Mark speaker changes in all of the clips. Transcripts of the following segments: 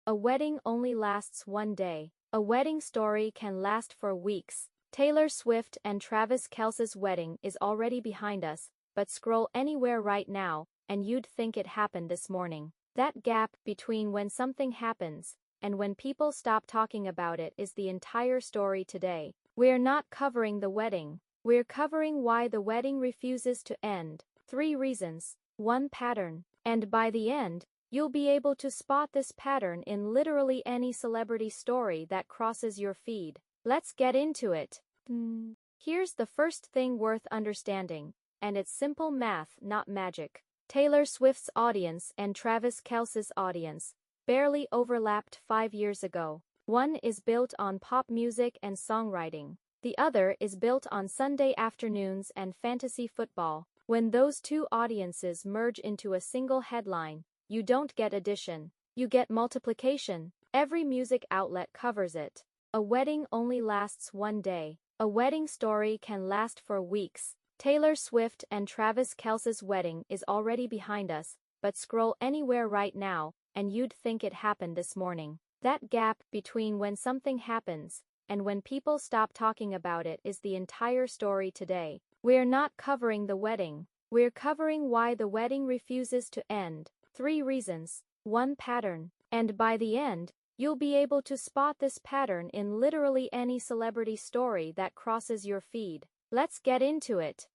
Speaker 1: A wedding only lasts one day. A wedding story can last for weeks. Taylor Swift and Travis Kelce's wedding is already behind us, but scroll anywhere right now, and you'd think it happened this morning. That gap between when something happens and when people stop talking about it is the entire story today. We're not covering the wedding. We're covering why the wedding refuses to end. 3 reasons, 1 pattern. And by the end, you'll be able to spot this pattern in literally any celebrity story that crosses your feed. Let's get into it. Here's the first thing worth understanding, and it's simple math, not magic. Taylor Swift's audience and Travis Kelce's audience barely overlapped 5 years ago. One is built on pop music and songwriting. The other is built on Sunday afternoons and fantasy football. When those two audiences merge into a single headline, you don't get addition, you get multiplication. Every music outlet covers it. A wedding only lasts one day. A wedding story can last for weeks. Taylor Swift and Travis Kelce's wedding is already behind us, but scroll anywhere right now, and you'd think it happened this morning. That gap between when something happens and when people stop talking about it is the entire story today. We're not covering the wedding. We're covering why the wedding refuses to end. 3 reasons, 1 pattern. And by the end, you'll be able to spot this pattern in literally any celebrity story that crosses your feed. Let's get into it.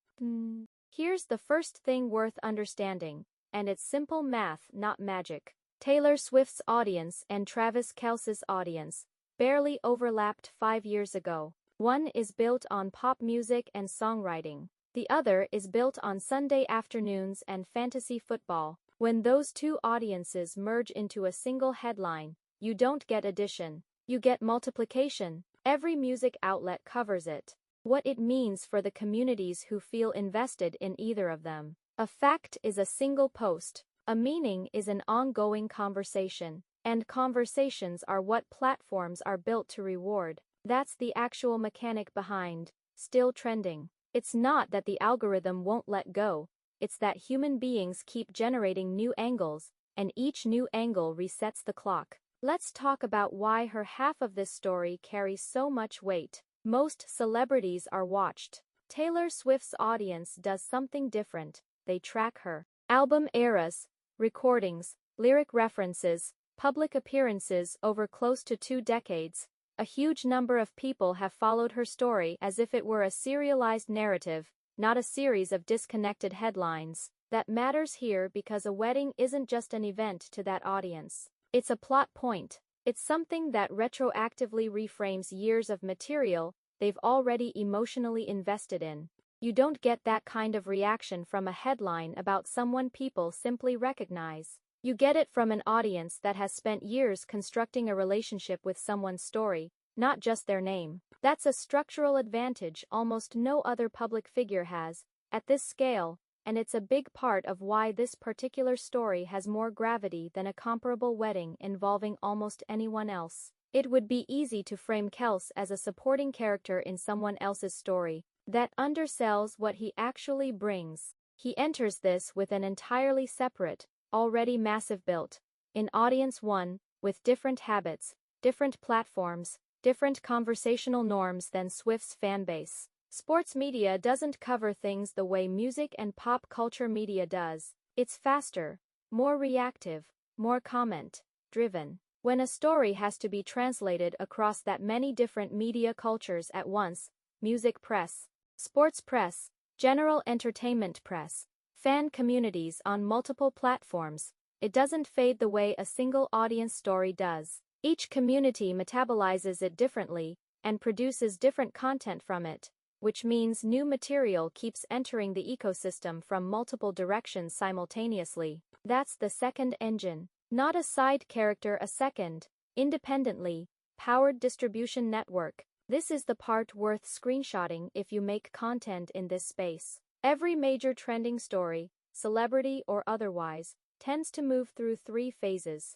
Speaker 1: Here's the first thing worth understanding, and it's simple math, not magic. Taylor Swift's audience and Travis Kelce's audience barely overlapped 5 years ago. One is built on pop music and songwriting. The other is built on Sunday afternoons and fantasy football. When those two audiences merge into a single headline, you don't get addition, you get multiplication. Every music outlet covers it. What it means for the communities who feel invested in either of them. A fact is a single post. A meaning is an ongoing conversation. And conversations are what platforms are built to reward. That's the actual mechanic behind still trending. It's not that the algorithm won't let go, it's that human beings keep generating new angles, and each new angle resets the clock. Let's talk about why her half of this story carries so much weight. Most celebrities are watched. Taylor Swift's audience does something different. They track her album eras, recordings, lyric references, public appearances over close to 2 decades. A huge number of people have followed her story as if it were a serialized narrative, not a series of disconnected headlines. That matters here because a wedding isn't just an event to that audience. It's a plot point. It's something that retroactively reframes years of material they've already emotionally invested in. You don't get that kind of reaction from a headline about someone people simply recognize. You get it from an audience that has spent years constructing a relationship with someone's story, not just their name. That's a structural advantage almost no other public figure has, at this scale, and it's a big part of why this particular story has more gravity than a comparable wedding involving almost anyone else. It would be easy to frame Kelce as a supporting character in someone else's story. That undersells what he actually brings. He enters this with an entirely separate, already massive built in audience one, with different habits, different platforms, different conversational norms than Swift's fanbase. Sports media doesn't cover things the way music and pop culture media does. It's faster, more reactive, more comment-driven. When a story has to be translated across that many different media cultures at once, music press, sports press, general entertainment press, fan communities on multiple platforms, it doesn't fade the way a single audience story does. Each community metabolizes it differently and produces different content from it, which means new material keeps entering the ecosystem from multiple directions simultaneously. That's the second engine, not a side character, a second, independently powered distribution network. This is the part worth screenshotting if you make content in this space. Every major trending story, celebrity or otherwise, tends to move through 3 phases.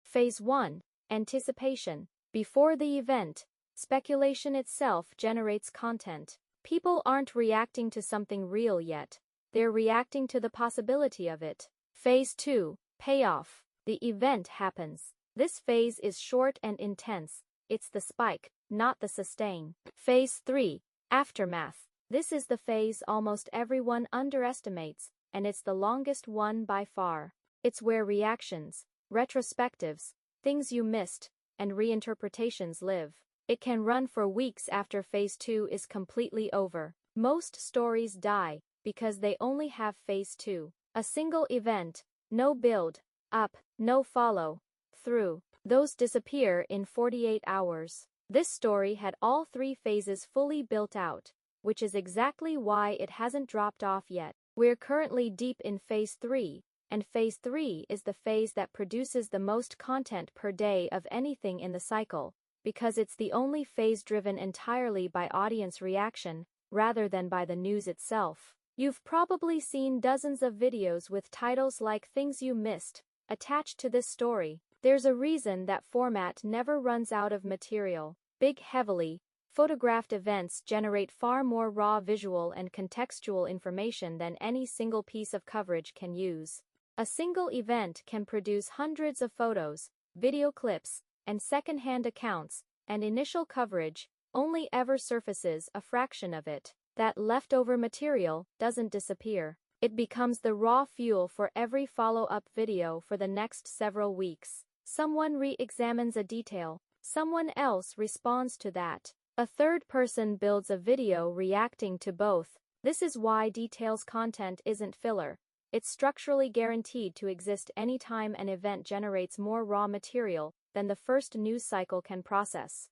Speaker 1: Phase 1, anticipation. Before the event, speculation itself generates content. People aren't reacting to something real yet. They're reacting to the possibility of it. Phase 2, payoff. The event happens. This phase is short and intense. It's the spike, not the sustain. Phase 3. Aftermath. This is the phase almost everyone underestimates, and it's the longest one by far. It's where reactions, retrospectives, things you missed, and reinterpretations live. It can run for weeks after phase 2 is completely over. Most stories die because they only have phase 2. A single event, no build, up, no follow, through. Those disappear in 48 hours. This story had all 3 phases fully built out, which is exactly why it hasn't dropped off yet. We're currently deep in phase 3, and phase 3 is the phase that produces the most content per day of anything in the cycle, because it's the only phase driven entirely by audience reaction, rather than by the news itself. You've probably seen dozens of videos with titles like Things You Missed attached to this story. There's a reason that format never runs out of material. Big, heavily photographed events generate far more raw visual and contextual information than any single piece of coverage can use. A single event can produce hundreds of photos, video clips, and second-hand accounts, and initial coverage only ever surfaces a fraction of it. That leftover material doesn't disappear. It becomes the raw fuel for every follow-up video for the next several weeks. Someone re-examines a detail, someone else responds to that. A third person builds a video reacting to both. This is why Details content isn't filler. It's structurally guaranteed to exist anytime an event generates more raw material than the first news cycle can process.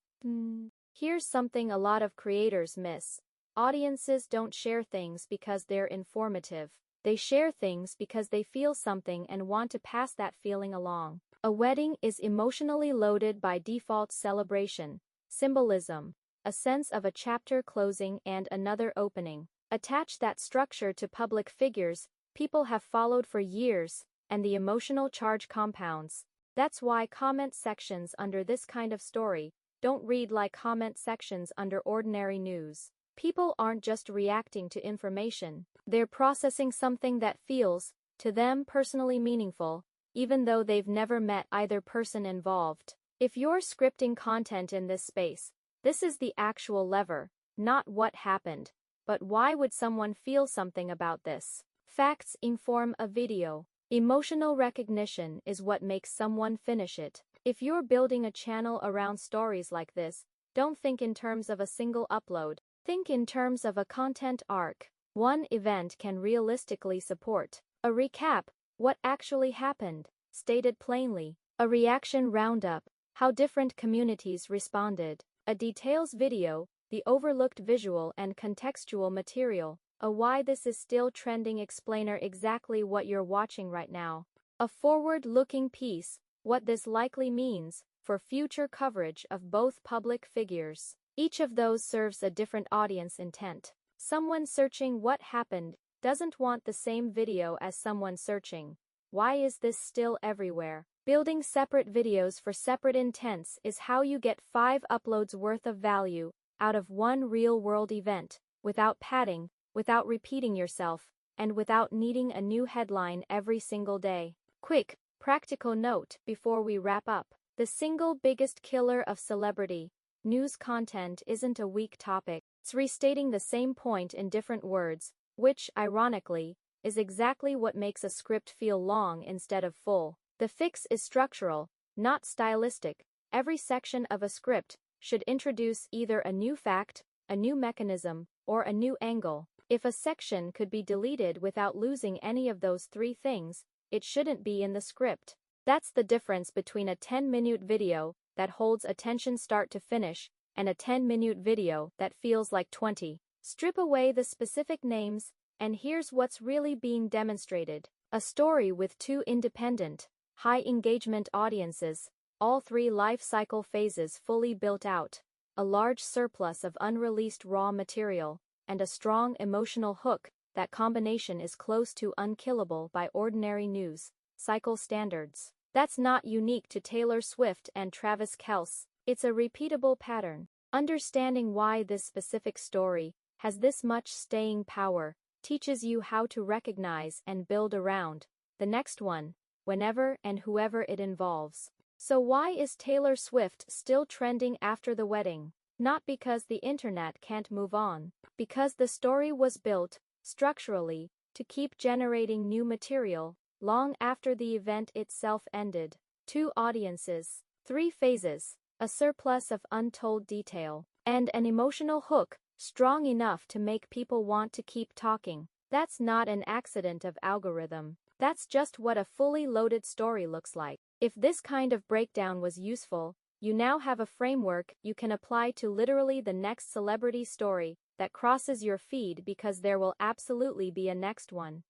Speaker 1: Here's something a lot of creators miss. Audiences don't share things because they're informative. They share things because they feel something and want to pass that feeling along. A wedding is emotionally loaded by default: celebration, symbolism, a sense of a chapter closing and another opening. Attach that structure to public figures people have followed for years, and the emotional charge compounds. That's why comment sections under this kind of story don't read like comment sections under ordinary news. People aren't just reacting to information, they're processing something that feels, to them, personally meaningful, even though they've never met either person involved. If you're scripting content in this space, this is the actual lever, not what happened, but why would someone feel something about this? Facts inform a video. Emotional recognition is what makes someone finish it. If you're building a channel around stories like this, don't think in terms of a single upload. Think in terms of a content arc. One event can realistically support a recap, what actually happened, stated plainly, a reaction roundup, how different communities responded, a details video, the overlooked visual and contextual material, a why this is still trending explainer, exactly what you're watching right now, a forward-looking piece, what this likely means for future coverage of both public figures. Each of those serves a different audience intent. Someone searching what happened doesn't want the same video as someone searching why is this still everywhere. Building separate videos for separate intents is how you get 5 uploads worth of value out of one real-world event, without padding, without repeating yourself, and without needing a new headline every single day. Quick, practical note before we wrap up. The single biggest killer of celebrity news content isn't a weak topic. It's restating the same point in different words, which, ironically, is exactly what makes a script feel long instead of full. The fix is structural, not stylistic. Every section of a script should introduce either a new fact, a new mechanism, or a new angle. If a section could be deleted without losing any of those 3 things, it shouldn't be in the script. That's the difference between a 10-minute video that holds attention start to finish and a 10-minute video that feels like 20. Strip away the specific names, and here's what's really being demonstrated. A story with 2 independent, high-engagement audiences, all 3 life cycle phases fully built out, a large surplus of unreleased raw material, and a strong emotional hook. That combination is close to unkillable by ordinary news cycle standards. That's not unique to Taylor Swift and Travis Kelce. It's a repeatable pattern. Understanding why this specific story has this much staying power teaches you how to recognize and build around the next one, whenever and whoever it involves. So why is Taylor Swift still trending after the wedding? Not because the internet can't move on, because the story was built, structurally, to keep generating new material, long after the event itself ended. 2 audiences, 3 phases, a surplus of untold detail, and an emotional hook, strong enough to make people want to keep talking. That's not an accident of algorithm. That's just what a fully loaded story looks like. If this kind of breakdown was useful, you now have a framework you can apply to literally the next celebrity story that crosses your feed, because there will absolutely be a next one.